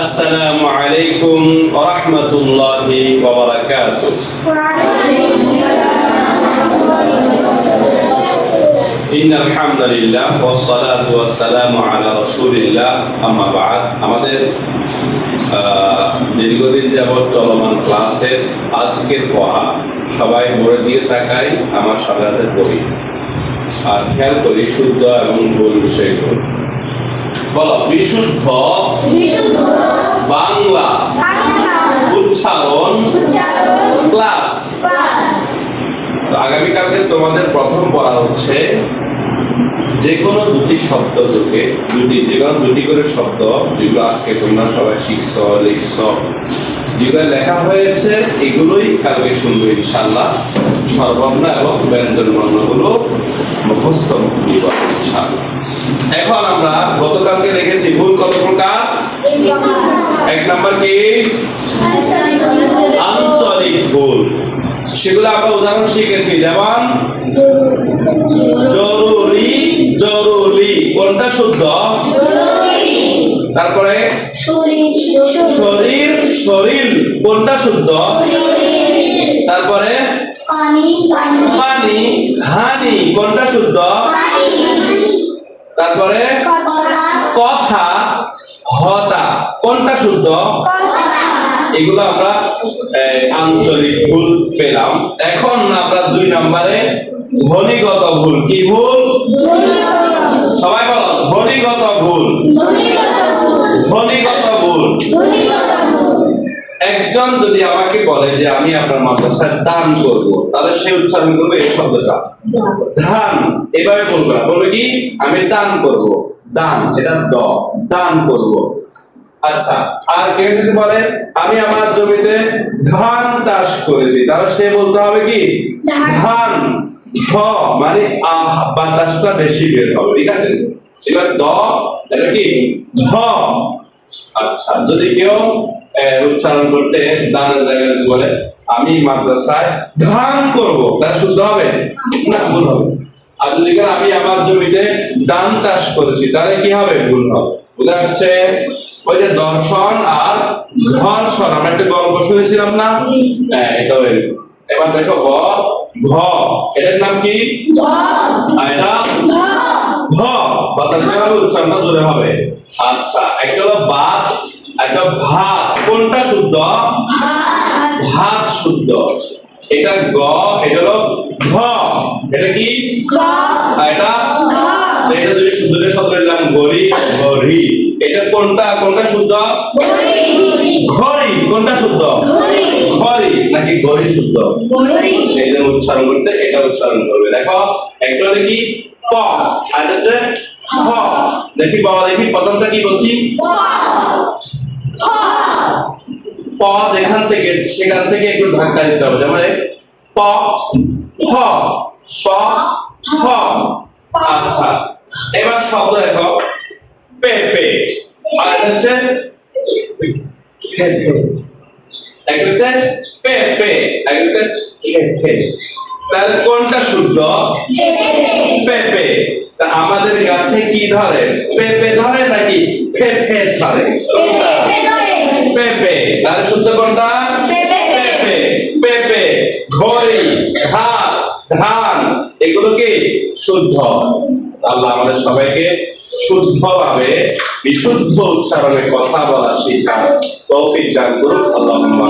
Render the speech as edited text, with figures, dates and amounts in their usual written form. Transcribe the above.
আসসালামু আলাইকুম ওয়া রাহমাতুল্লাহি ওয়া বারাকাতুহু। ইন্নাল হামদুলিল্লাহ ওয়াস সালাতু ওয়াস সালামু আলা রাসূলিল্লাহ, আম্মা বা'দ। আমাদের দীর্ঘদিন যাবৎ চলমান ক্লাসের আজকের পড়া সবাই মনে দিয়ে তাকাই, আমার সাথে পড়ি আর খেয়াল করি শুদ্ধ এবং ভুল বিষয়গুলো। বলো, বিশুদ্ধ বাংলা উচ্চারণ ক্লাস। আগামীকালকে তোমাদের প্রথম পড়া হচ্ছে যে কোনো দুটি শব্দ থেকে যে কোনো দুটি করে শব্দ যেগুলো আজকে তোমরা সবাই শিখছ, লিখছ, যেগুলো লেখা হয়েছে এগুলোই কালকে শুনবো ইনশাআল্লাহ। সর্বর্ণ এবং ব্যঞ্জন বর্ণগুলো মুখস্থ ইনশাআল্লাহ। এখন আমরা গতকালকে লিখেছি ভুল কত প্রকার। এক নাম্বার কি আঞ্চলিক ভুল, সেগুলো আমরা উদাহরণ শিখেছি, যেমন জরুরি জরুরি কোনটা শুদ্ধ, তারপরে শরীর শরীর কোনটা শুদ্ধ, তারপরে পানি হানি কোনটা শুদ্ধ, তারপরে কথা হতা কোনটা শুদ্ধ। এগুলো আমরা আঞ্চলিক ভুল পেলাম। এখন আমরা 2 নম্বরে ধ্বনিগত ভুল। কি ভুল? সবাই বলো, ধ্বনিগত ভুল। ধ্বনিগত ভুল। একজন যদি আমাকে বলে যে আমি আপনার মাদ্রাসায় দান করব, তাহলে সে উচ্চারণ করবে এই শব্দটা দান। এভাবে বলবে না, বলবে কি আমি দান করব। দান এটা দান করব। আচ্ছা, আর কেউ যদি বলে আমি আমার জমিতে ধান চাষ করেছি, তাহলে সে বলতে হবে কি ধান। মানে বাতাসটা বেশি বের হবে, ঠিক আছে। এবার এটা কি ধ। আচ্ছা, যদি কেউ উচ্চারণ করতে দানের জায়গায় বলে আমি মাদ্রাসায় ধান করব, তাহলে শুদ্ধ হবে না, ভুল হবে। আর যদি আমি আমার জমিতে ধান চাষ করেছি, তাহলে কি হবে, ভুল হবে। বুঝে আসছে? ওই যে দর্শন আর ধর্ষণ, আমরা একটা গল্প শুনেছিলাম না? হ্যাঁ, এটা হয়ে গেল। এবার দেখো ঘ, এটার নাম কি? এটা ঘ। বাতাসে হবে, উচ্চারণটা জোরে হবে। আচ্ছা, একটা হলো বাত, একটা ভাত কোনটা শুদ্ধ? ভাত শুদ্ধ। এটা গ, এটা হলো ঘ। এটা কি ঘ, এটা এটা যদি শুদ্ধের শব্দ দিলাম গরি গরি। এটা কোনটা শুদ্ধ? ঘড়ি কোনটা শুদ্ধ? ঘড়ি নাকি গরি শুদ্ধ? এটা উচ্চারণ করতে এটা উচ্চারণ করবে। দেখো একটা দেখি প, আর হচ্ছে হ। দেখি বাবা, দেখি প্রথমটা কি বলছি, প যেখান থেকে সেখান থেকে একটু ধাক্কা দিতে হবে, যেমন প ফ প ফ। আচ্ছা, এবার শব্দ দেখো পেপে, আর হচ্ছে এক হচ্ছে পেপে, এক হচ্ছে খেপে। তাহলে কোনটা শুদ্ধ? পেপে। তা আমাদের গাছে কি ধরে, পেপে ধরে নাকি ফেফে ধরে? পেপে। তাহলে শুদ্ধ কোনটা? পেপে। পেপে, ঘড়ি, ভাত, ধান এগুলো কি শুদ্ধ। আল্লাহ আমাদের সবাইকে শুদ্ধভাবে বিশুদ্ধ উচ্চারণে কথা বলা শেখার তৌফিক দান করুন। আল্লাহুম্মা